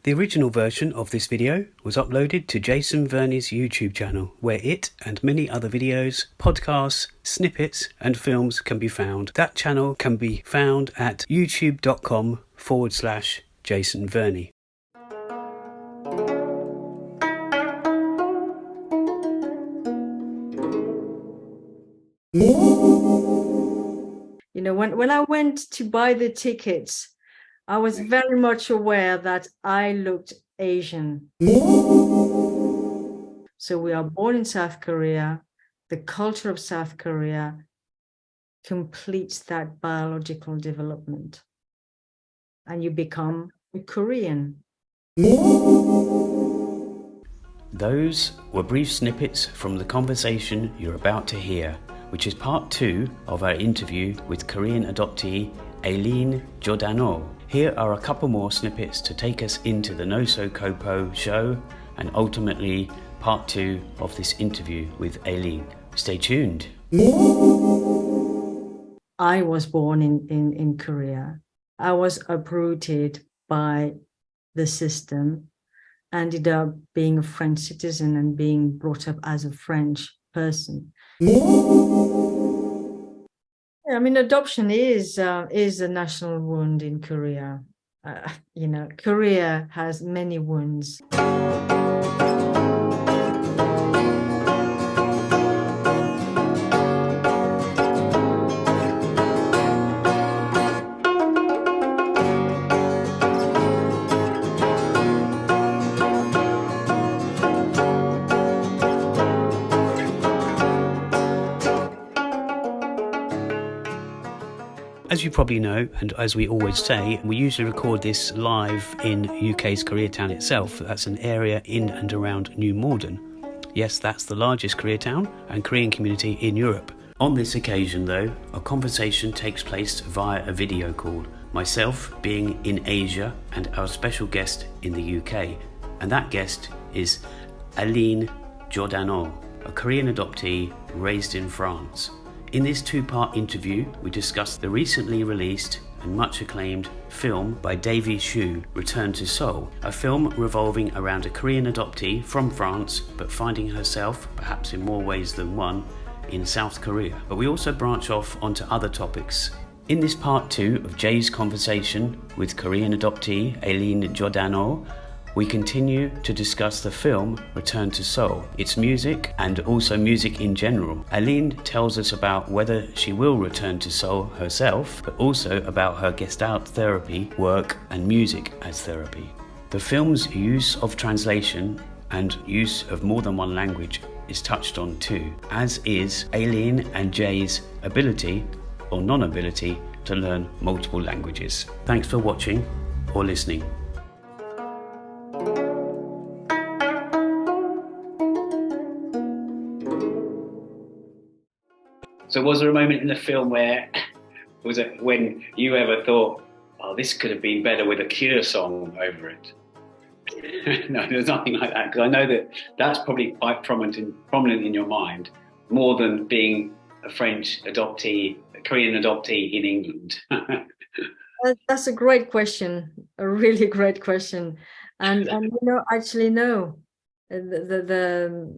The original version of this video was uploaded to Jason Verney's YouTube channel, where it and many other videos, podcasts, snippets and films can be found. That channel can be found at youtube.com/Jason Verney. You know, when I went to buy the tickets, I was very much aware that I looked Asian. So we are born in South Korea. The culture of South Korea completes that biological development. And you become a Korean. Those were brief snippets from the conversation you're about to hear, which is part 2 of our interview with Korean adoptee Aline Giordano. Here are a couple more snippets to take us into the NoSoKoPo show and ultimately part 2 of this interview with Aline. Stay tuned. I was born in Korea. I was uprooted by the system, ended up being a French citizen and being brought up as a French person. I mean, adoption is a national wound in Korea. You know, Korea has many wounds. As you probably know, and as we always say, we usually record this live in UK's Koreatown itself. That's an area in and around New Malden. Yes, that's the largest Koreatown and Korean community in Europe. On this occasion though, a conversation takes place via a video call, myself being in Asia and our special guest in the UK. And that guest is Aline Giordano, a Korean adoptee raised in France. In this 2-part interview, we discussed the recently released and much acclaimed film by Davy Shu, Return to Seoul, a film revolving around a Korean adoptee from France, but finding herself, perhaps in more ways than one, in South Korea. But we also branch off onto other topics. In this part 2 of Jay's conversation with Korean adoptee Aline Giordano, we continue to discuss the film Return to Seoul, its music and also music in general. Aline tells us about whether she will return to Seoul herself, but also about her Gestalt therapy work and music as therapy. The film's use of translation and use of more than one language is touched on too, as is Aline and Jay's ability or non-ability to learn multiple languages. Thanks for watching or listening. So was there a moment in the film where, was it when you ever thought, oh, this could have been better with a Cure song over it? No, there's nothing like that, because I know that that's probably quite prominent in your mind, more than being a French adoptee, a Korean adoptee in England. That's a great question, a really great question. And you know, actually, no, the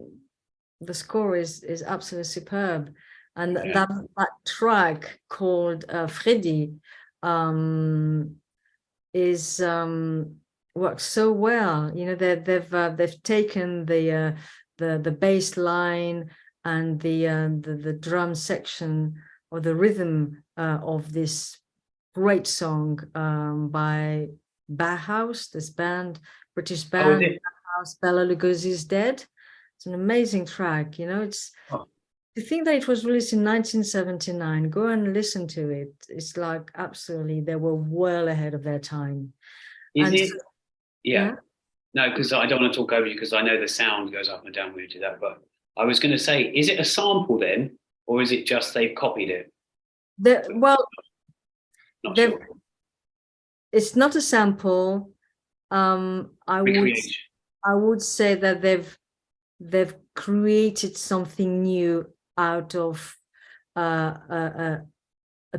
score is absolutely superb. And yeah. that track called Freddy is works so well. You know, they've taken the bass line and the drum section or the rhythm of this great song by Bauhaus, this band, British band. Bauhaus, Bela Lugosi's Dead. It's an amazing track. You know, it's. Oh. To think that it was released in 1979, go and listen to it. It's like absolutely, they were well ahead of their time. Is it? Yeah. No, because I don't want to talk over you because I know the sound goes up and down when you do that. But I was going to say, is it a sample then, or is it just they've copied it? Sure. It's not a sample. I would say that they've created something new out of a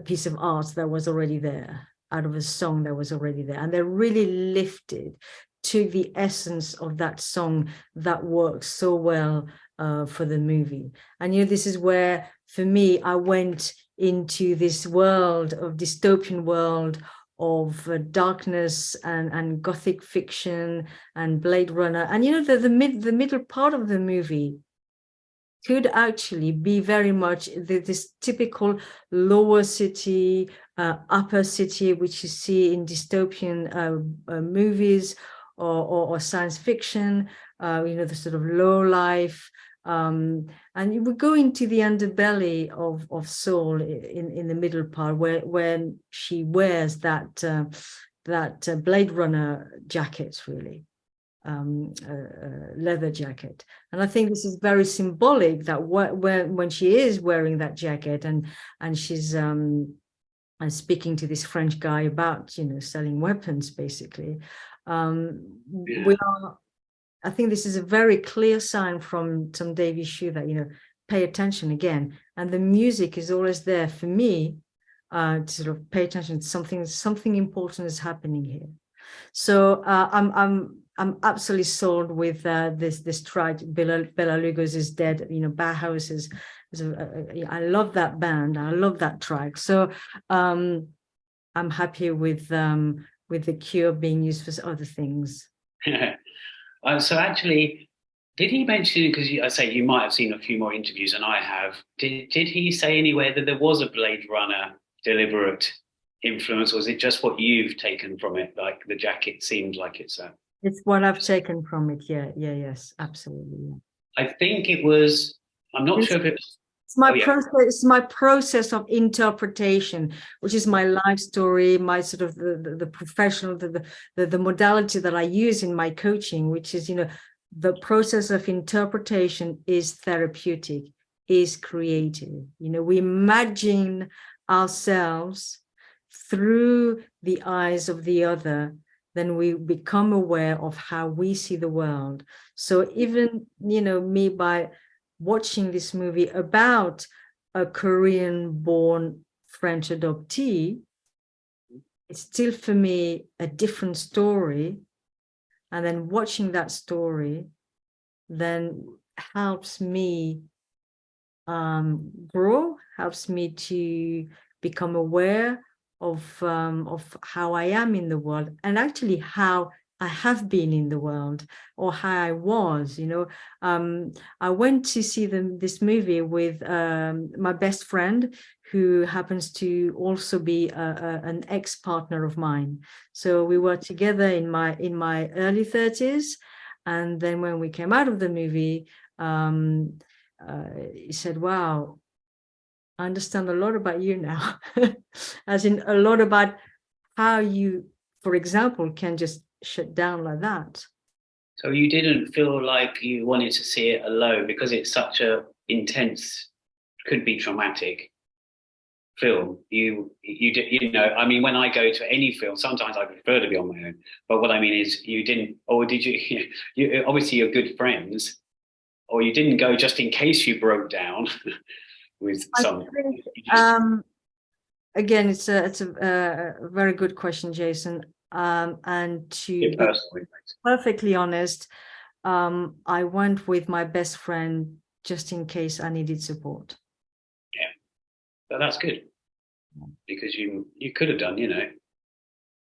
piece of art that was already there, out of a song that was already there, and they really lifted took the essence of that song that works so well for the movie. And, you know, this is where, for me, I went into this world of dystopian world of darkness and gothic fiction and Blade Runner. And, you know, the middle part of the movie could actually be very much this typical lower city, upper city, which you see in dystopian movies or science fiction, you know, the sort of low life. And we go into the underbelly of Seoul in the middle part, when she wears that Blade Runner jacket, really. Leather jacket. And I think this is very symbolic that when she is wearing that jacket and she's speaking to this French guy about, you know, selling weapons, basically, I think this is a very clear sign from Tom Davies' shoe that, you know, pay attention again. And the music is always there for me to sort of pay attention to something important is happening here. So I'm absolutely sold with this track. Bela Lugos is Dead. You know, Bauhaus is I love that band. I love that track. So I'm happy with the Cure being used for other things. So actually, did he mention, because I say you might have seen a few more interviews than I have, did he say anywhere that there was a Blade Runner deliberate influence, or is it just what you've taken from it? Like the jacket seemed like it's a... It's what I've taken from it. Yes, absolutely. Yeah. I think it was, I'm not sure if it was... It's my process. It's my process of interpretation, which is my life story, my sort of the professional, the modality that I use in my coaching, which is, you know, the process of interpretation is therapeutic, is creative. You know, we imagine ourselves through the eyes of the other, then we become aware of how we see the world. So even, you know, me, by watching this movie about a Korean-born French adoptee, it's still for me a different story. And then watching that story then helps me grow, helps me to become aware of how I am in the world, and actually how I have been in the world, or how I was, you know. I went to see this movie with my best friend, who happens to also be an ex-partner of mine. So we were together in my early 30s, and then when we came out of the movie, he said, "Wow, I understand a lot about you now," as in a lot about how you, for example, can just shut down like that. So you didn't feel like you wanted to see it alone, because it's such a intense, could be traumatic film. You know, I mean, when I go to any film, sometimes I prefer to be on my own. But what I mean is, you didn't, or did you? You obviously you're good friends, or you didn't go just in case you broke down with some. Again, it's a very good question, Jason. And to be perfectly honest, I went with my best friend just in case I needed support. Yeah, but that's good, because you could have done, you know,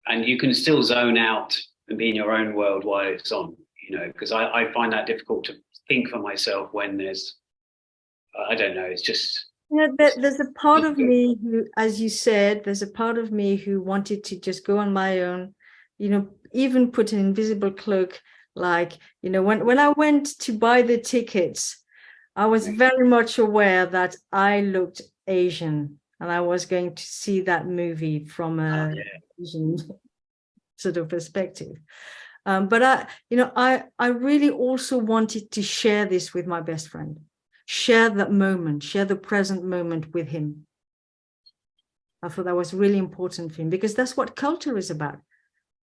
and you can still zone out and be in your own world while it's on, you know, because I find that difficult to think for myself when there's, I don't know, it's just... You know, there's a part of me who, as you said, there's a part of me who wanted to just go on my own, you know, even put an invisible cloak. Like, you know, when I went to buy the tickets, I was very much aware that I looked Asian, and I was going to see that movie from a Asian sort of perspective. But I really also wanted to share this with my best friend. Share that moment, share the present moment with him. I thought that was really important for him, because that's what culture is about.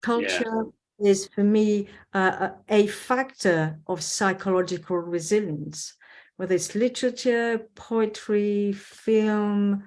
Culture is, for me, a factor of psychological resilience, whether it's literature, poetry, film,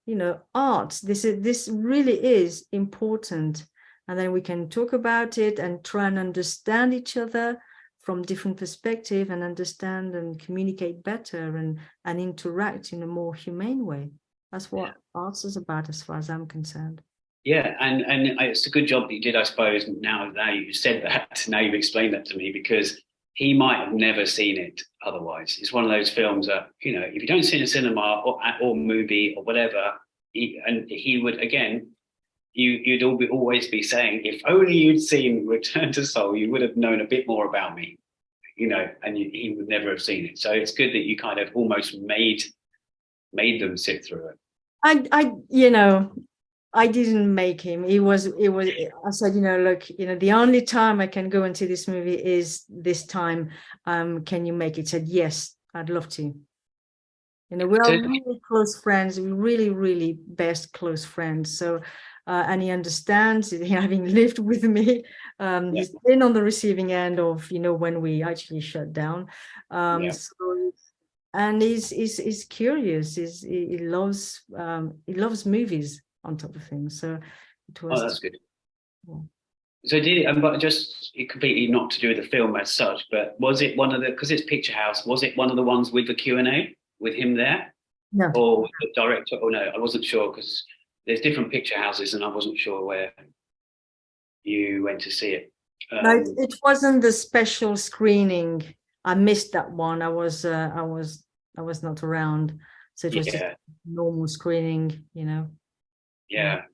you know, art. This really is important. and then we can talk about it and try and understand each other from different perspective, and understand and communicate better and interact in a more humane way. That's what arts is about, as far as I'm concerned. Yeah, and it's a good job that you did, I suppose. Now you said that, now you've explained that to me, because he might have never seen it otherwise. It's one of those films that, you know, if you don't see it in a cinema or movie or whatever, he would, again, you'd always be saying, if only you'd seen Return to Seoul, you would have known a bit more about me, you know, and he would never have seen it. So it's good that you kind of almost made them sit through it. I didn't make him. I said, you know, look, you know, the only time I can go and see this movie is this time. Can you make it? He said, yes, I'd love to. You know, we're really close friends. We're really, really best close friends. So, and he understands, having lived with me. He's been on the receiving end of, you know, when we actually shut down. So, and he's curious. He loves movies, on top of things. So it was. Oh, that's good. Yeah. So but just completely not to do with the film as such, but was it one of the, because it's Picture House, was it one of the ones with the Q&A with him there? No. Or the director? Oh no, I wasn't sure, because there's different picture houses and I wasn't sure where you went to see it. No, it wasn't the special screening. I missed that one. I was not around. So it was just a normal screening, you know. Yeah.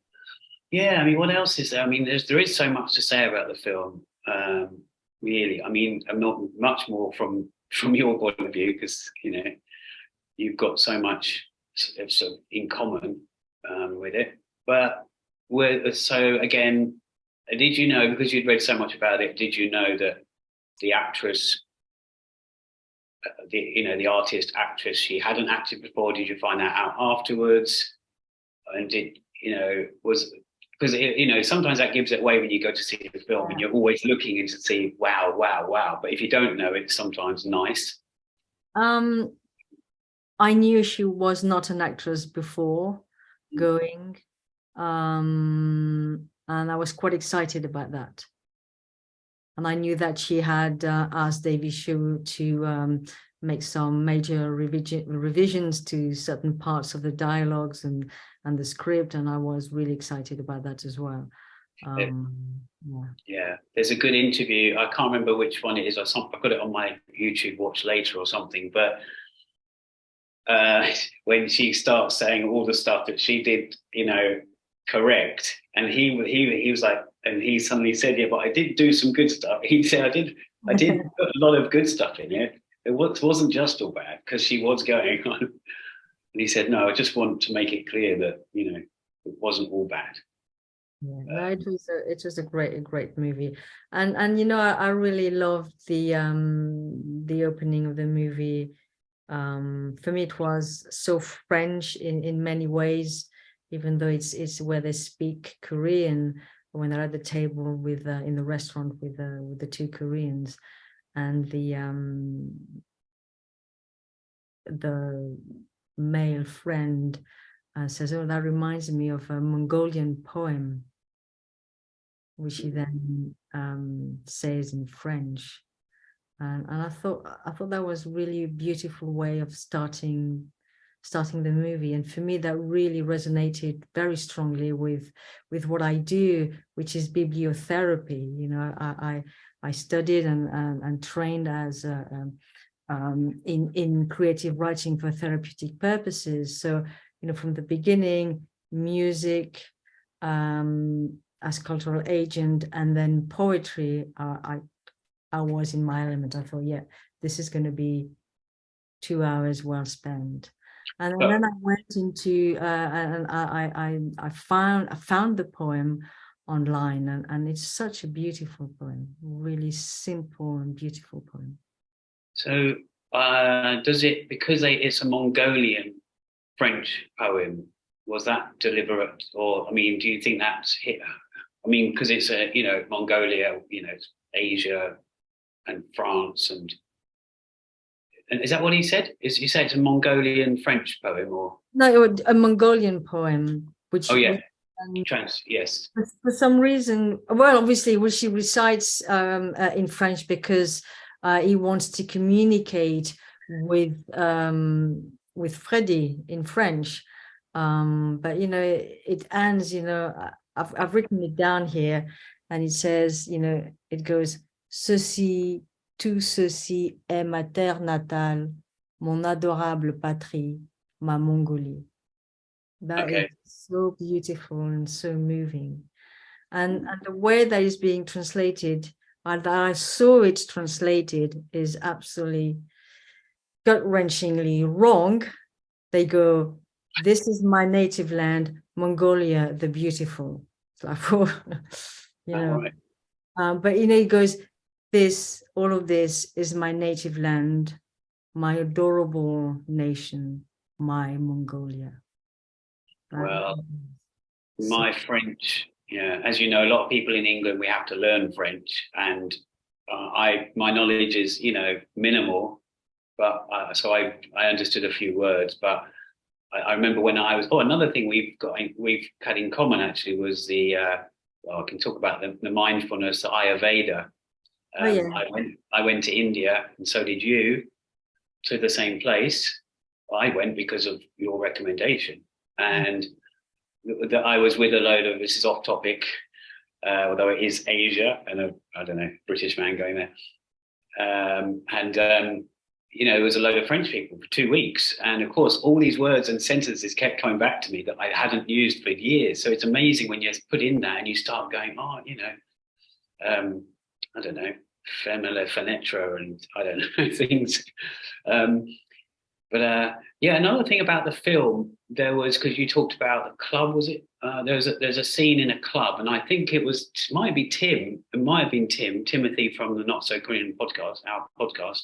I mean, what else is there? I mean, there is so much to say about the film. Really, I mean, I'm not much more from your point of view, because, you know, you've got so much sort of in common with it. But so again, did you know, because you'd read so much about it, did you know that the actress, the artist actress, she hadn't acted before? Did you find that out afterwards? And did you know, was, because you know, sometimes that gives it away when you go to see the film and you're always looking in to see wow. But if you don't know, it's sometimes nice. I knew she was not an actress before going, and I was quite excited about that. And I knew that she had asked David Shu to make some major revisions to certain parts of the dialogues and the script, and I was really excited about that as well. There's a good interview. I can't remember which one it is. I've got it on my YouTube watch later or something, but when she starts saying all the stuff that she did, you know, correct, and he was like, and he suddenly said, yeah, but I did do some good stuff. He said, I did put a lot of good stuff in it. It wasn't just all bad, because she was going on. And he said, no, I just want to make it clear that, you know, it wasn't all bad. No, it was a great movie, and you know, I really loved the opening of the movie. For me, it was so French in many ways, even though it's where they speak Korean when they're at the table with in the restaurant with the two Koreans, and the male friend says, "Oh, that reminds me of a Mongolian poem," which he then says in French. And I thought that was really a beautiful way of starting the movie. And for me, that really resonated very strongly with what I do, which is bibliotherapy. You know, I studied and trained as in creative writing for therapeutic purposes. So, you know, from the beginning, music as cultural agent, and then poetry. I was in my element. I thought, yeah, this is going to be 2 hours well spent. And then I went into and I found the poem online, and it's such a beautiful poem, really simple and beautiful poem. So does it, because it's a Mongolian French poem, was that deliberate? Or, I mean, do you think that's hit? I mean, because it's a, you know, Mongolia, you know, Asia and France, and is that what he said? You said it's a Mongolian French poem, or? No, a Mongolian poem, which Yes. For some reason, well, obviously, well, she recites in French because he wants to communicate with Freddie in French. But you know, it ends. You know, I've written it down here, and it says, you know, it goes, ceci, tout ceci est ma terre natale, mon adorable patrie, ma Mongolie. That is so beautiful and so moving. And the way that is being translated, and that I saw it translated, is absolutely gut-wrenchingly wrong. They go, this is my native land, Mongolia, the beautiful. So I thought, you know, but you know, it goes, this, all of this is my native land, my adorable nation, my Mongolia. Well, my French, yeah, as you know, a lot of people in England, we have to learn French, and my knowledge is, you know, minimal, but so I understood a few words, but I remember when I was, another thing we've had in common actually was well, I can talk about the mindfulness, the Ayurveda. I went to India, and so did you, to the same place. I went because of your recommendation, and I was with a load of, this is off topic, although it is Asia, and I don't know, British man going there. You know, there was a load of French people for 2 weeks. And of course, all these words and sentences kept coming back to me that I hadn't used for years. So it's amazing when you put in that and you start going, oh, you know, I don't know, femelle fenêtre, and I don't know, things. Yeah, another thing about the film, there was, because you talked about the club, was it? There's a scene in a club, and I think it might be Tim, it might have been Timothy from the Not So Korean podcast, our podcast.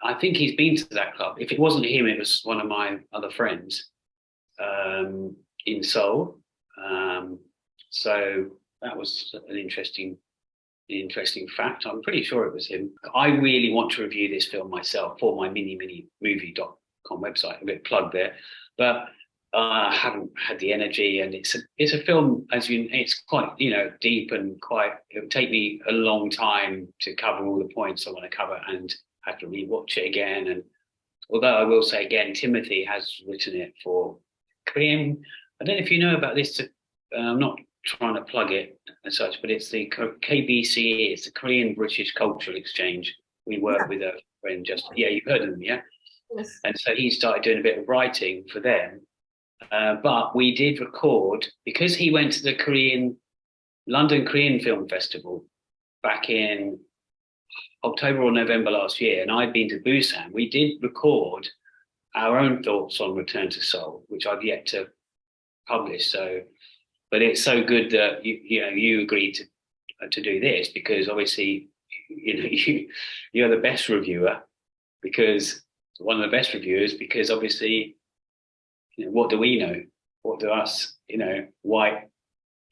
I think he's been to that club. If it wasn't him, it was one of my other friends in Seoul. So that was an interesting fact. I'm pretty sure it was him. I really want to review this film myself for my minimovie.com website. A bit plugged there, but I haven't had the energy. And it's a film, it's quite, you know, deep and it would take me a long time to cover all the points I want to cover, and have to rewatch it again. And although I will say again, Timothy has written it for Korean. I don't know if you know about this. I'm not trying to plug it as such, but it's the KBCE. It's the Korean British Cultural Exchange. We work with a friend. You've heard of them, yeah? Yes. And so he started doing a bit of writing for them. But we did record, because he went to the London Korean Film Festival back in October or November last year, and I'd been to Busan. We did record our own thoughts on Return to Seoul, which I've yet to publish. So, but it's so good that you agreed to do this, because obviously, you know, you're the best reviewer, because one of the best reviewers, because obviously, you know, what do we know? What do us, you know, white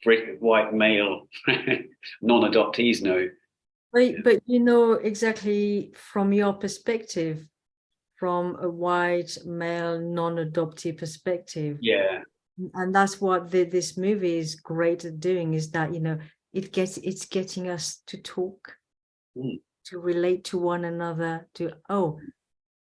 male non-adoptees know? But you know, exactly from your perspective, from a white male non-adoptee perspective. Yeah. And that's what this movie is great at doing, is that, you know, it's getting us to talk, to relate to one another, to, oh,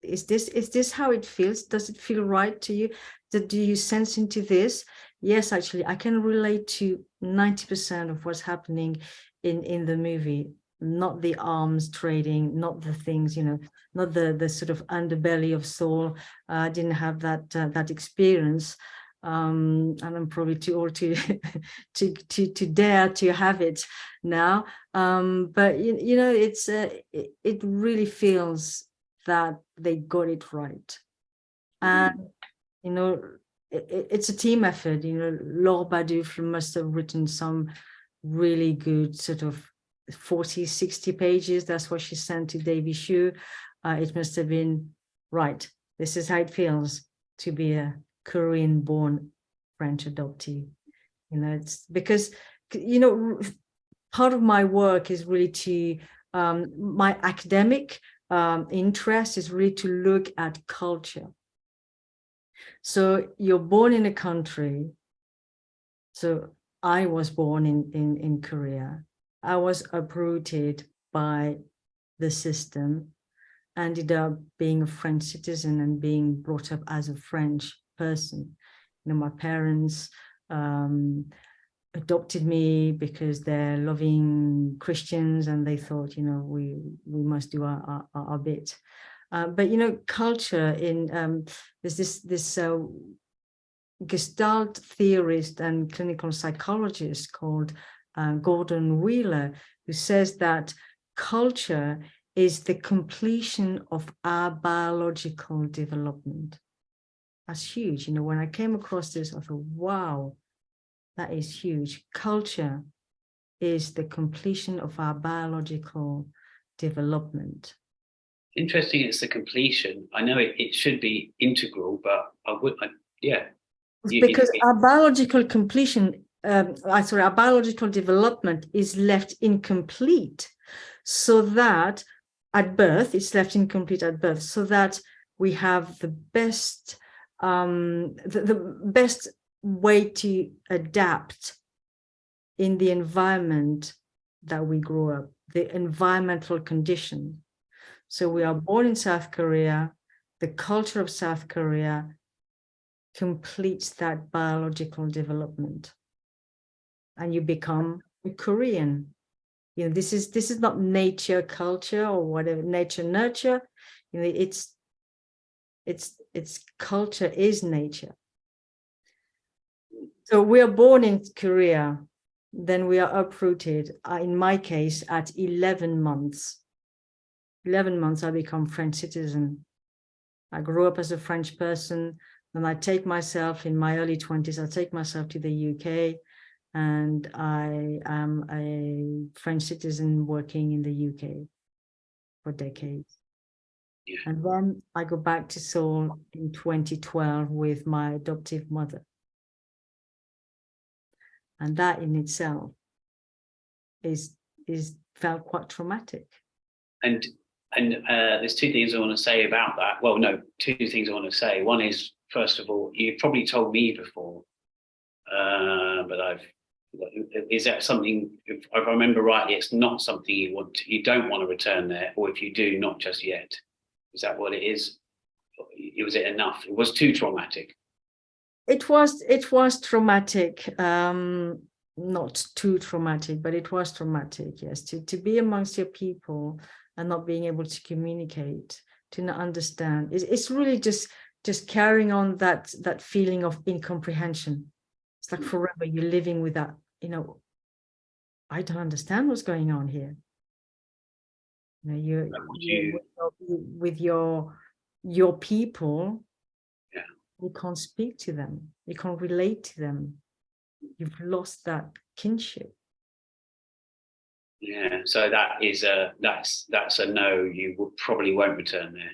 is this how it feels? Does it feel right to you? Do you sense into this? Yes, actually, I can relate to 90% of what's happening in the movie. Not the arms trading, not the things, you know, not the sort of underbelly of Seoul. I didn't have that experience, and I'm probably too old to dare to have it now. But you know, it really feels that they got it right, and you know, it's a team effort. You know, Laure Badouf must have written some really good sort of 40-60 pages. That's what she sent to Davy Shu. It must have been, right, this is how it feels to be a Korean born French adoptee. You know, it's because, you know, part of my work is really to my academic interest is really to look at culture. So you're born in a country, So I was born in Korea. I was uprooted by the system, ended up being a French citizen and being brought up as a French person. You know, my parents adopted me because they're loving Christians, and they thought, you know, we must do our bit. But you know, culture in there's this Gestalt theorist and clinical psychologist called Gordon Wheeler, who says that culture is the completion of our biological development. That's huge. You know, when I came across this, I thought, wow, that is huge. Culture is the completion of our biological development. Interesting, it's the completion. I know it should be integral, but yeah. Because our biological completion, our biological development is left incomplete, so that at birth, it's left incomplete at birth, so that we have the best, the best way to adapt in the environment that we grow up, the environmental condition. So we are born in South Korea, the culture of South Korea completes that biological development, and you become a Korean. You know, this is not nature culture or whatever, nature nurture. You know, it's culture is nature. So we are born in Korea, then we are uprooted. In my case, at 11 months. 11 months, I become French citizen. I grew up as a French person. And I take myself in my early 20s, I take myself to the UK, and I am a French citizen working in the UK for decades. Yeah. And then I go back to Seoul in 2012 with my adoptive mother. And that in itself is felt quite traumatic. And there's two things I want to say about that. Well, no, two things I want to say. One is, first of all, you've probably told me before, but is that something, if I remember rightly, it's not something you don't want to return there, or if you do, not just yet. Is that what it is? Was it enough? It was too traumatic. It was traumatic, not too traumatic, but it was traumatic, yes, to be amongst your people and not being able to communicate, to not understand. It's really just carrying on that feeling of incomprehension. It's like forever you're living with that, you know, I don't understand what's going on here. You know, you're with your people. Yeah. You can't speak to them. You can't relate to them. You've lost that kinship. Yeah, so that's a no. You probably won't return there.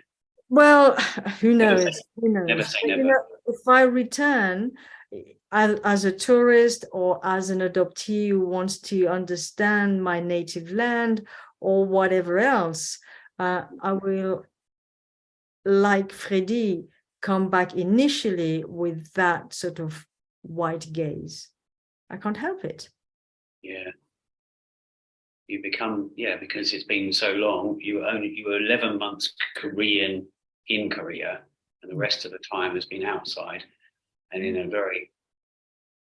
Well, who knows? Who knows? Never say never. You know, if I return as a tourist or as an adoptee who wants to understand my native land or whatever else, I will, like Freddie, come back initially with that sort of white gaze. I can't help it. Yeah. You become, because it's been so long, you were 11 months Korean in Korea, and the rest of the time has been outside and in a very,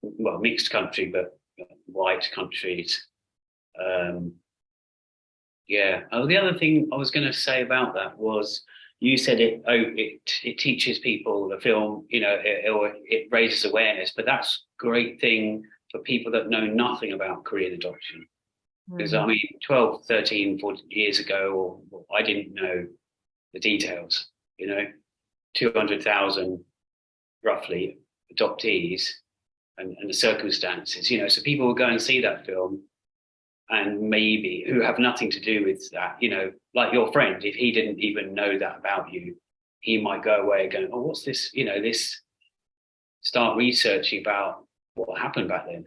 well, mixed country, but white countries. Yeah. Oh, the other thing I was going to say about that was, you said it teaches people, the film, you know, it raises awareness, but that's a great thing for people that know nothing about Korean adoption. Because I mean, 12, 13, 14 years ago, or I didn't know the details, you know, 200,000 roughly adoptees and the circumstances, you know, so people will go and see that film and maybe who have nothing to do with that, you know, like your friend, if he didn't even know that about you, he might go away going, oh, what's this, you know, start researching about what happened back then.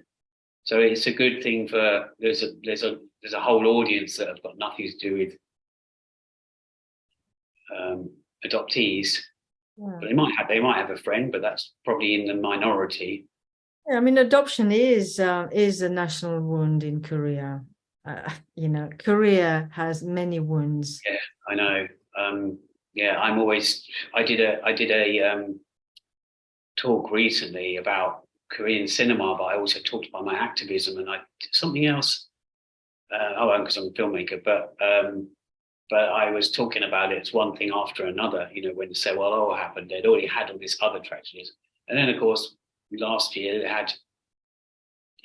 So it's a good thing for there's a whole audience that have got nothing to do with adoptees. Yeah. But they might have a friend, but that's probably in the minority. Yeah, I mean, adoption is a national wound in Korea. You know, Korea has many wounds. Yeah, I know. Yeah, I did a talk recently about Korean cinema, but I also talked about my activism, and I did something else. Because I'm a filmmaker, but I was talking about it. It's one thing after another. You know, when you say, "Well, oh, what happened?" They'd already had all these other tragedies, and then of course last year they had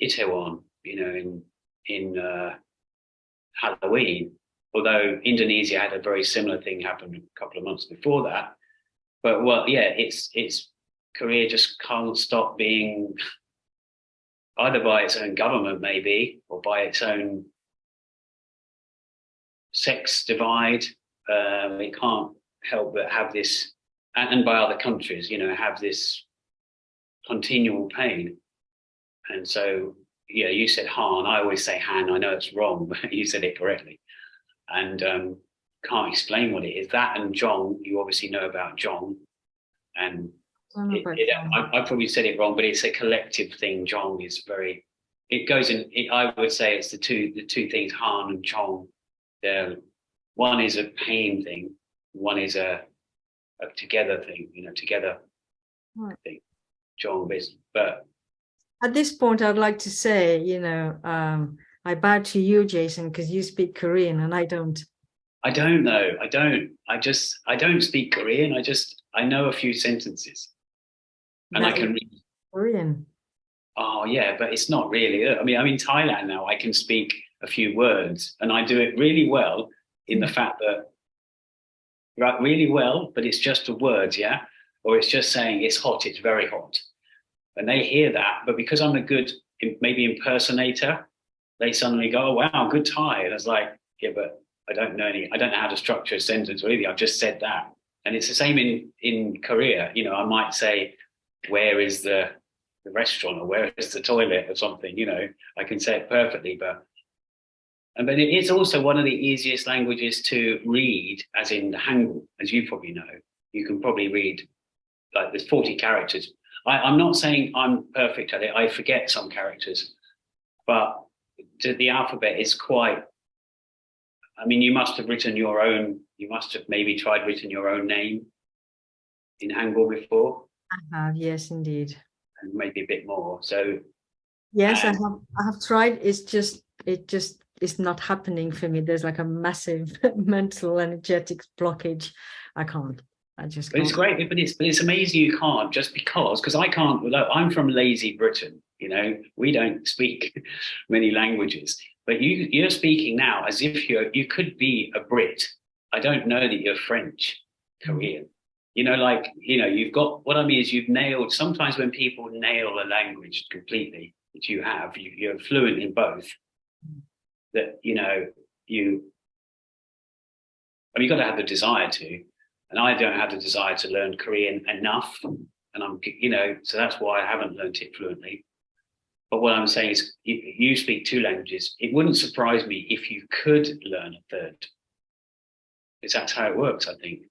Itaewon. You know, in Halloween. Although Indonesia had a very similar thing happen a couple of months before that. But well, yeah, it's Korea just can't stop being either by its own government, maybe, or by its own sex divide. It can't help but have this, and by other countries, you know, have this continual pain. And so, yeah, you said Han. I always say Han. I know it's wrong, but you said it correctly. And can't explain what it is. That and Jong, you obviously know about Jong. And I probably said it wrong, but it's a collective thing. Jong is very, it goes in, I would say it's the two things, Han and Chong. They're, one is a pain thing, one is a together thing, you know, together thing. Jong, but At this point, I'd like to say, you know, I bow to you, Jason, because you speak Korean and I don't. I don't know. I don't speak Korean. I know a few sentences and I can read. Korean. Oh yeah, but it's not really. I mean, I'm in Thailand now. I can speak a few words and I do it really well in the fact that, right, really well, but it's just the words, yeah? Or it's just saying it's hot, it's very hot. And they hear that, but because I'm a good, maybe impersonator, they suddenly go, oh, wow, good Thai. And I was like, yeah, but I don't know how to structure a sentence really. I've just said that. And it's the same in Korea. You know, I might say, where is the restaurant or where is the toilet or something, you know, I can say it perfectly, but it is also one of the easiest languages to read, as in the Hangul, as you probably know. You can probably read, like, there's 40 characters. I'm not saying I'm perfect at it. I forget some characters, but the alphabet is quite, I mean, you must have maybe tried written your own name in Hangul before. I have, yes, indeed. And maybe a bit more. So yes, I have tried. It's not happening for me. There's like a massive mental energetic blockage. I can't. I just can't. It's great, but it's amazing you can't, just because I can't. I'm from lazy Britain, you know, we don't speak many languages, but you're speaking now as if you could be a Brit. I don't know that you're French, Korean. You know, like, you know, you've got, what I mean is you've nailed, sometimes when people nail a language completely, which you have, you're fluent in both, that, you know, you've got to have the desire to. And I don't have the desire to learn Korean enough. And I'm, you know, so that's why I haven't learned it fluently. But what I'm saying is, you speak two languages. It wouldn't surprise me if you could learn a third. Because that's how it works, I think.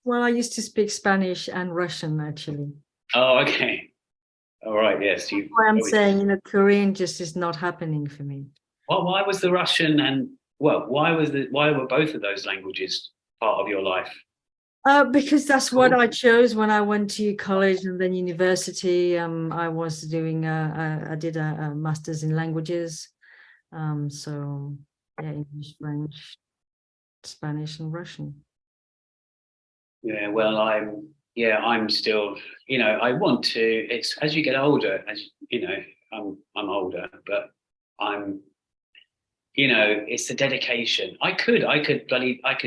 Well, I used to speak Spanish and Russian, actually. Oh, okay. All right, yes. That's why I'm saying, you know, Korean just is not happening for me. Well, why was the Russian and, well, why were both of those languages part of your life? Because that's what I chose when I went to college and then university. I was doing I did a master's in languages. So yeah, English, French, Spanish, and Russian. Yeah, well, I'm still, you know, I want to, it's as you get older, as you know, I'm older, but I'm, you know, it's the dedication. I could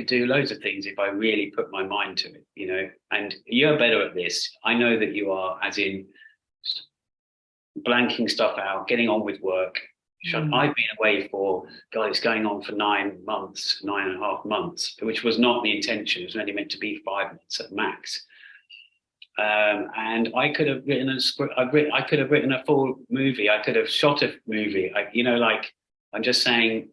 do loads of things if I really put my mind to it, you know, and you're better at this. I know that you are, as in blanking stuff out, getting on with work. I've been away for, God, it's going on for 9.5 months, which was not the intention. It was only meant to be 5 months at max. And I could have written a script. I could have written a full movie. I could have shot a movie. You know, like, I'm just saying,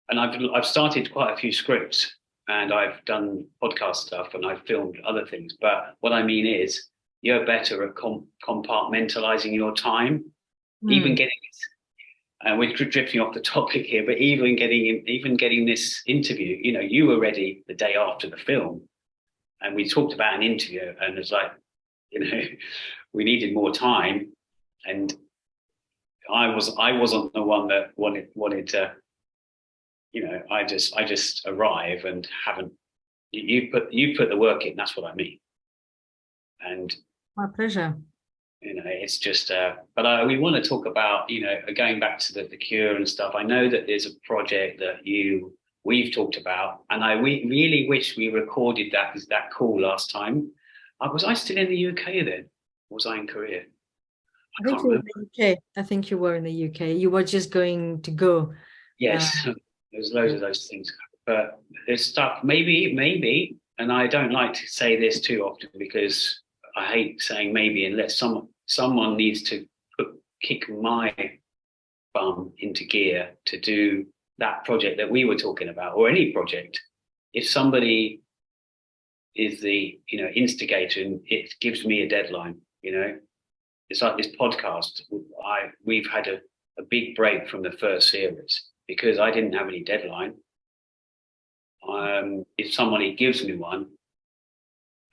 and I've started quite a few scripts and I've done podcast stuff and I've filmed other things. But what I mean is, you're better at compartmentalizing your time, even getting we're drifting off the topic here, but even getting this interview, you know, you were ready the day after the film, and we talked about an interview, and it's like, you know, we needed more time, and I wasn't the one that wanted to, you know, I just arrive and haven't. You put the work in. That's what I mean. And my pleasure. You know, it's just, but we want to talk about, you know, going back to the cure and stuff. I know that there's a project that we've talked about, and we really wish we recorded that call last time. Was I still in the UK then? Or was I in Korea? I think you were in the UK. I think you were in the UK. You were just going to go. Yes, there's loads of those things, but there's stuff. Maybe, and I don't like to say this too often because I hate saying maybe, unless someone needs to kick my bum into gear to do that project that we were talking about, or any project. If somebody is the, you know, instigator, and it gives me a deadline, you know, it's like this podcast. We've had a big break from the first series because I didn't have any deadline. If somebody gives me one,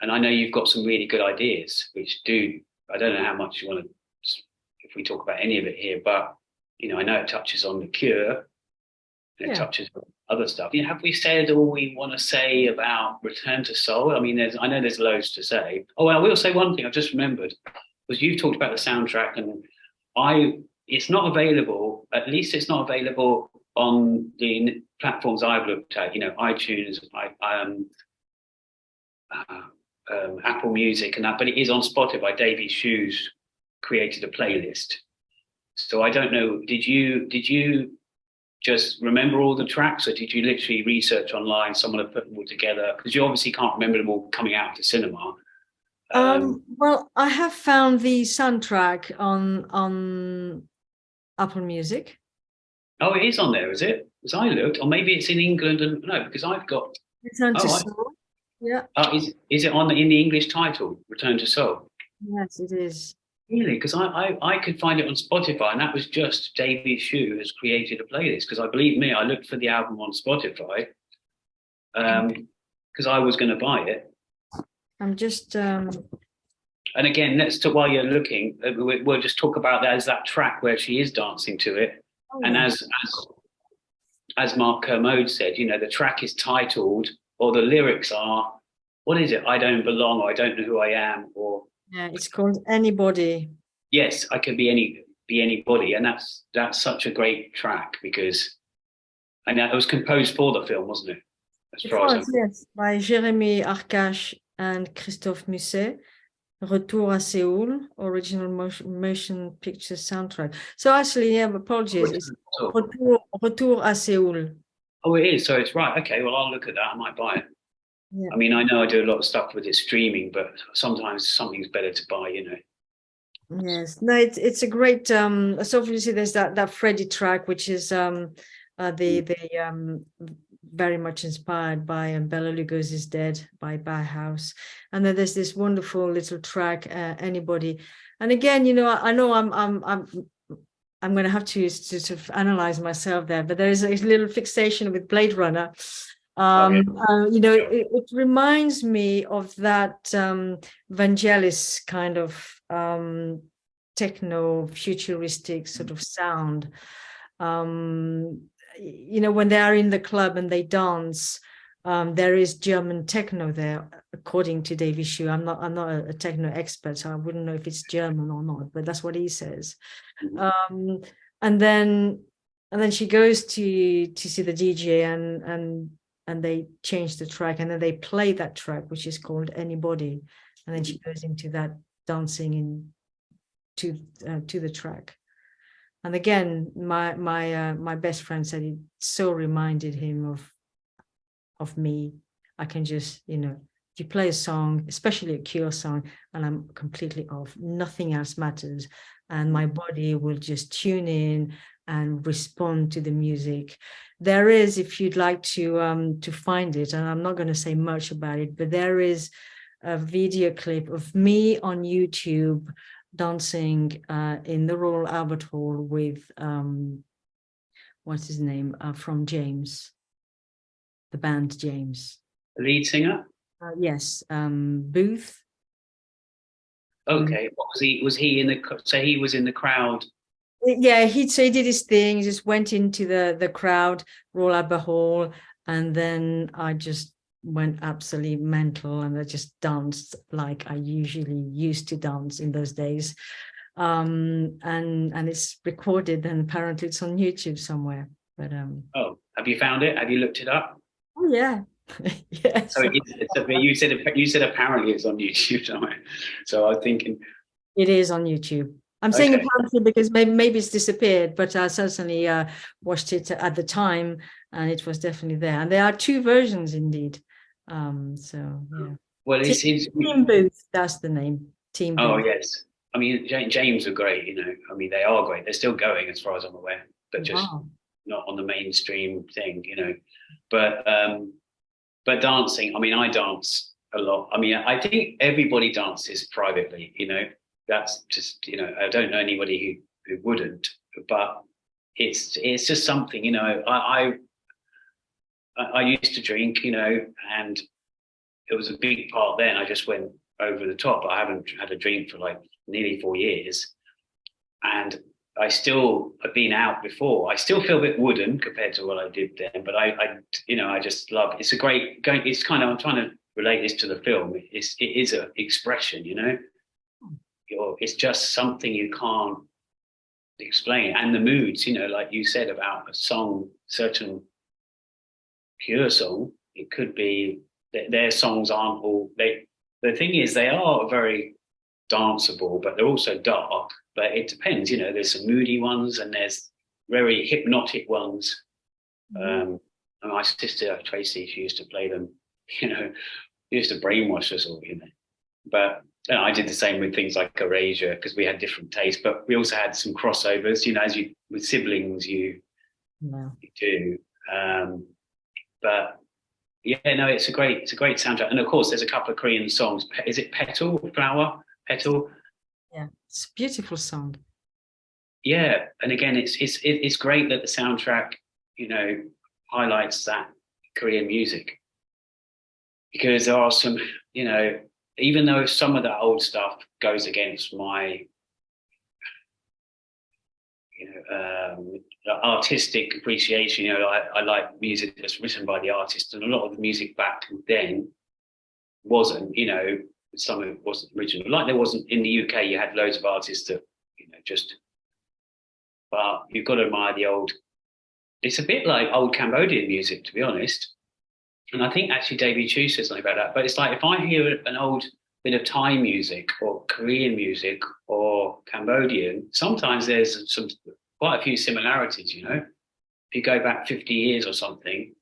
and I know you've got some really good ideas, I don't know how much you want to, if we talk about any of it here, but, you know, I know it touches on the cure, and it touches on other stuff. You know, have we said all we want to say about Return to Seoul? I mean, I know there's loads to say. Oh, I will say one thing I just remembered, was you talked about the soundtrack, and it's not available, at least it's not available on the platforms I've looked at, you know, iTunes, Apple Music and that, but it is on Spotify. Davey Shoes created a playlist. So I don't know, did you just remember all the tracks, or did you literally research online, someone had put them all together? Because you obviously can't remember them all coming out to cinema. Well, I have found the soundtrack on Apple Music. Oh, it is on there, is it? As I looked, or maybe it's in England, and no, because I've got Return to Seoul. Yeah. Is it in the English title, Return to Seoul? Yes, it is. Really? Because I could find it on Spotify, and that was just Davey Shoe has created a playlist. Because believe me, I looked for the album on Spotify because I was going to buy it. I'm just. And again, while you're looking, we'll just talk about that track where she is dancing to it, and as Mark Kermode said, you know, the track is titled, or the lyrics are, what is it? I don't belong, or I don't know who I am, or it's called Anybody. Yes, I could be anybody, and that's such a great track, because I know it was composed for the film, wasn't it? Yes, by Jérémy Arcache and Christophe Musset. Retour à Seoul, original motion picture soundtrack. So actually, yeah, apologies. It's Retour à Seoul. Oh, it is. So it's right. Okay, well, I'll look at that. I might buy it. Yeah. I mean, I know I do a lot of stuff with it streaming, but sometimes something's better to buy, you know. Yes, no, it's a great. So obviously, there's that Freddie track, which is very much inspired by Bela Lugosi's Dead by Bauhaus, and then there's this wonderful little track, Anybody. And again, you know, I know I'm going to have to sort of analyze myself there, but there is a little fixation with Blade Runner. You know, it reminds me of that Vangelis kind of techno futuristic sort of sound. You know, when they are in the club and they dance, there is German techno there, according to Davey Shoe. I'm not a techno expert, so I wouldn't know if it's German or not, but that's what he says. And then she goes to see the DJ, and they change the track, and then they play that track, which is called Anybody, and then she goes into that dancing to the track. And again, my best friend said it so reminded him of me. I can just, you know, you play a song, especially a Cure song, and I'm completely off. Nothing else matters, and my body will just tune in and respond to the music. There is, if you'd like to find it, and I'm not going to say much about it, but there is a video clip of me on YouTube dancing in the Royal Albert Hall with what's his name from James, the band James. The lead singer? Yes, Booth. Okay, what was he? Was he in the? So he was in the crowd. Yeah, he did his thing. He just went into the crowd, Royal Albert Hall, and then I just went absolutely mental, and I just danced like I usually used to dance in those days. And it's recorded, and apparently it's on YouTube somewhere. But Oh, have you found it? Have you looked it up? oh yeah, yes. So you said apparently it's on YouTube somewhere. So I was thinking It is on YouTube. I'm saying okay. apparently because maybe it's disappeared, but I certainly watched it at the time, and it was definitely there. And there are two versions indeed. So yeah. Well, Team Booth, that's the name. Team oh Booth. yes. I mean, James are great. You know, I mean, they are great. They're still going, as far as I'm aware, but just Wow. not on the mainstream thing. You know, but dancing. I mean, I dance a lot. I mean, I think everybody dances privately. You know, that's just, you know, I don't know anybody who wouldn't, but it's just something. You know, I used to drink. You know, and it was a big part then. I just went over the top. I haven't had a drink for like nearly 4 years, and I've been out before. I still feel a bit wooden compared to what I did then, but I you know, I just love. It's a great. It's kind of. I'm trying to relate this to the film. It is an expression, you know. It's just something you can't explain, and the moods, you know, like you said about a song, certain pure song. It could be that their songs aren't all. The thing is, they are very danceable, but they're also dark. But it depends, you know. There's some moody ones, and there's very hypnotic ones. And my sister Tracy, she used to play them. You know, she used to brainwash us all, you know. But you know, I did the same with things like Erasure because we had different tastes. But we also had some crossovers, you know, as you with siblings, you do. But yeah, no, it's a great soundtrack, and of course, there's a couple of Korean songs. Is it Petal, Flower, Petal? Yeah, it's a beautiful song. Yeah, and again, it's great that the soundtrack, you know, highlights that Korean music, because there are some, you know, even though some of the old stuff goes against my, you know, artistic appreciation. You know, I like music that's written by the artist, and a lot of the music back then wasn't, you know, some of it wasn't original. Like there wasn't in the UK, you had loads of artists that, you know, just, but you've got to admire the old. It's a bit like old Cambodian music, to be honest. And I think actually David Chu said something about that. But it's like if I hear an old bit of Thai music or Korean music or Cambodian, sometimes there's quite a few similarities, you know. If you go back 50 years or something,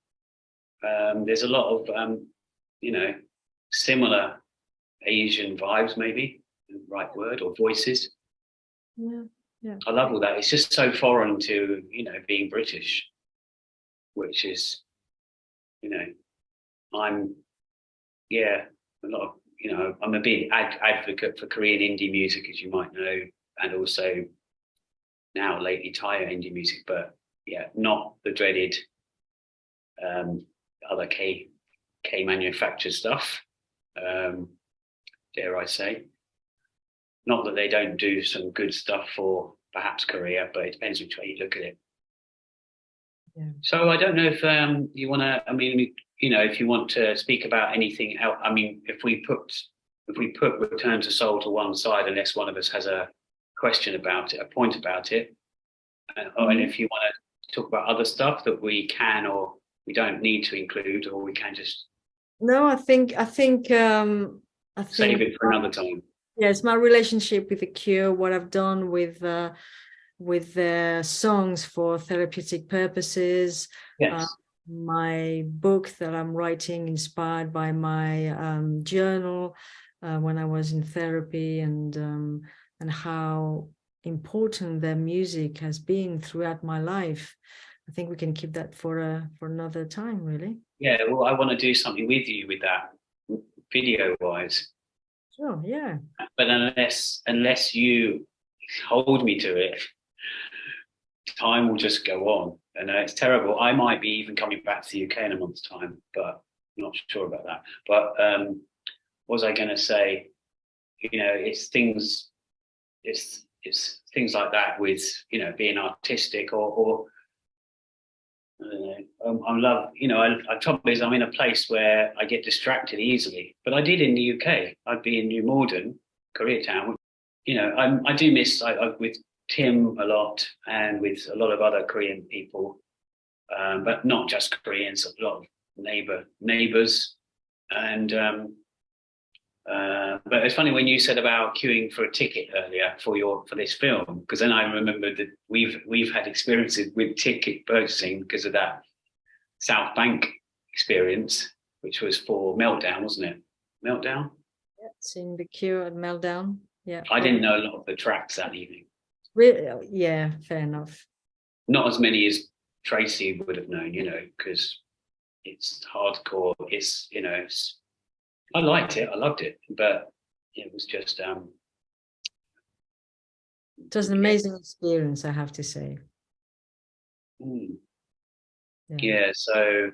there's a lot of, you know, similar Asian vibes, maybe, the right word, or voices. Yeah, yeah. I love all that. It's just so foreign to, you know, being British, which is, you know, I'm a lot of, you know, I'm a big advocate for Korean indie music, as you might know, and also now lately Thai indie music, but yeah, not the dreaded other K manufactured stuff. Dare I say? Not that they don't do some good stuff for perhaps Korea, but it depends which way you look at it. Yeah. So I don't know if you want to. I mean, you know, if you want to speak about anything else. I mean, if we put Return to Seoul to one side, unless one of us has a question about it, a point about it, and if you want to talk about other stuff that we can or we don't need to include, or we can just I think save it for another time. Yes, my relationship with the Cure, what I've done with the songs for therapeutic purposes. Yes. My book that I'm writing, inspired by my journal when I was in therapy, and how important their music has been throughout my life. I think we can keep that for another time, really. Yeah, well, I want to do something with you with that video wise. Sure, yeah. But unless you hold me to it, time will just go on. And it's terrible. I might be even coming back to the UK in a month's time, but I'm not sure about that. But what was I going to say? You know, it's things like that with, you know, being artistic or I don't know, I love, you know, I trouble is I'm in a place where I get distracted easily, but I did in the UK. I'd be in New Malden, Koreatown. You know, I do miss with Tim a lot and with a lot of other Korean people, but not just Koreans, a lot of neighbors. And but it's funny when you said about queuing for a ticket earlier for this film, because then I remembered that we've had experiences with ticket purchasing because of that South Bank experience, which was for Meltdown, wasn't it? Meltdown? Yeah, seeing the queue at Meltdown. Yeah. I didn't know a lot of the tracks that evening. Really? Yeah, fair enough. Not as many as Tracy would have known, you know, because it's hardcore. It's, you know, I liked it. I loved it, but it was just it was an amazing experience, I have to say. Yeah. So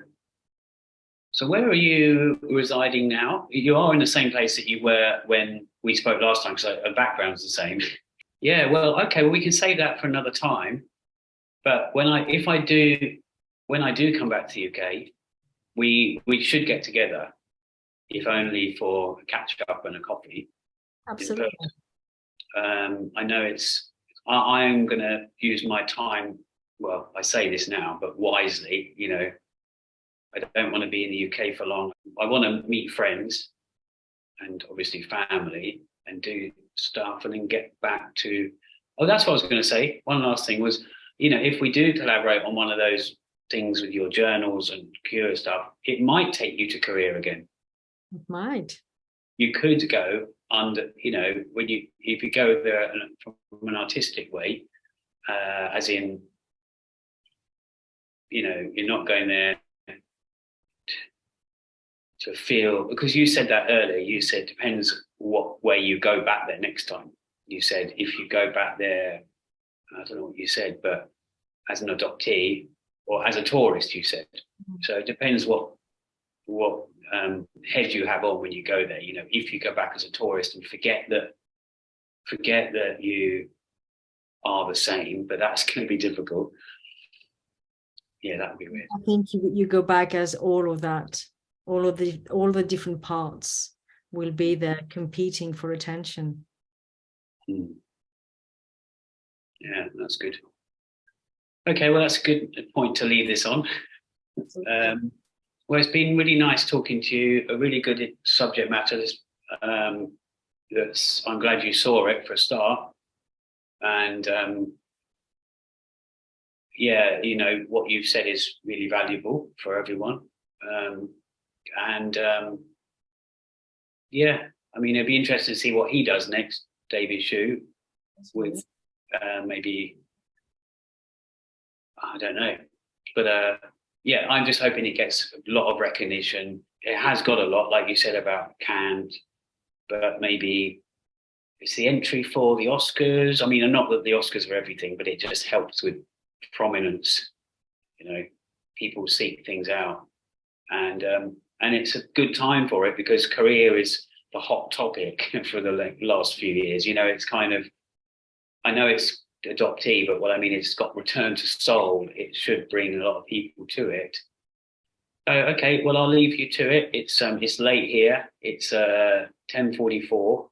where are you residing now? You are in the same place that you were when we spoke last time, because our background's the same. Yeah. Well, okay. Well, we can save that for another time. But when I do come back to the UK, we should get together, if only for a catch up and a coffee. Absolutely. I know I'm going to use my time. Well, I say this now, but wisely. You know, I don't want to be in the UK for long. I want to meet friends and obviously family and do stuff and then get back to. Oh, that's what I was going to say. One last thing was, you know, if we do collaborate on one of those things with your journals and cure stuff, it might take you to Korea again. It might. You could go under, you know, if you go there from an artistic way, as in, you know, you're not going there to feel, because you said that earlier. You said depends what way you go back there next time. You said if you go back there, I don't know what you said, but as an adoptee or as a tourist, you said. So it depends what head you have on when you go there. You know, if you go back as a tourist and forget that you are the same, but that's going to be difficult. Yeah, that would be weird. I think you go back as all of that, all the different parts will be there competing for attention. Yeah, that's good. Okay, well, that's a good point to leave this on. Well, it's been really nice talking to you. A really good subject matter. I'm glad you saw it for a start. And yeah, you know, what you've said is really valuable for everyone. Yeah, I mean, it'd be interesting to see what he does next, David Shu, with maybe, I don't know. But yeah, I'm just hoping it gets a lot of recognition. It has got a lot, like you said, about Cannes, but maybe it's the entry for the Oscars. I mean, not that the Oscars are everything, but it just helps with prominence. You know, people seek things out, and it's a good time for it because Korea is the hot topic for the last few years. You know, it's kind of, I know it's Adoptee, but what I mean, it's got Return to Seoul. It should bring a lot of people to it. Okay, well, I'll leave you to it. It's late here. It's 10:44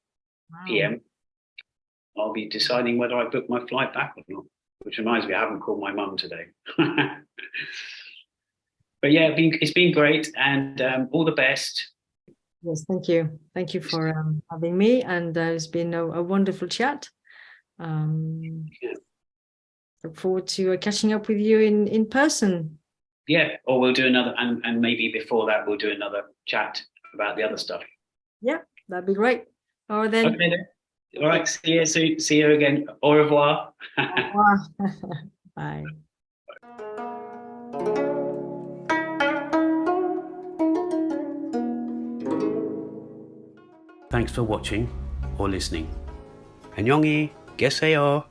p.m. I'll be deciding whether I book my flight back or not. Which reminds me, I haven't called my mum today. But yeah, it's been great, and all the best. Yes, thank you. Thank you for having me, and it's been a wonderful chat. Yeah. Look forward to catching up with you in person. Yeah, or we'll do another, and maybe before that we'll do another chat about the other stuff. Yeah, that'd be great. All right then. Okay then. All right, see you soon. See you again. Au revoir. Au revoir. Bye. Thanks for watching or listening. 안녕히 계세요.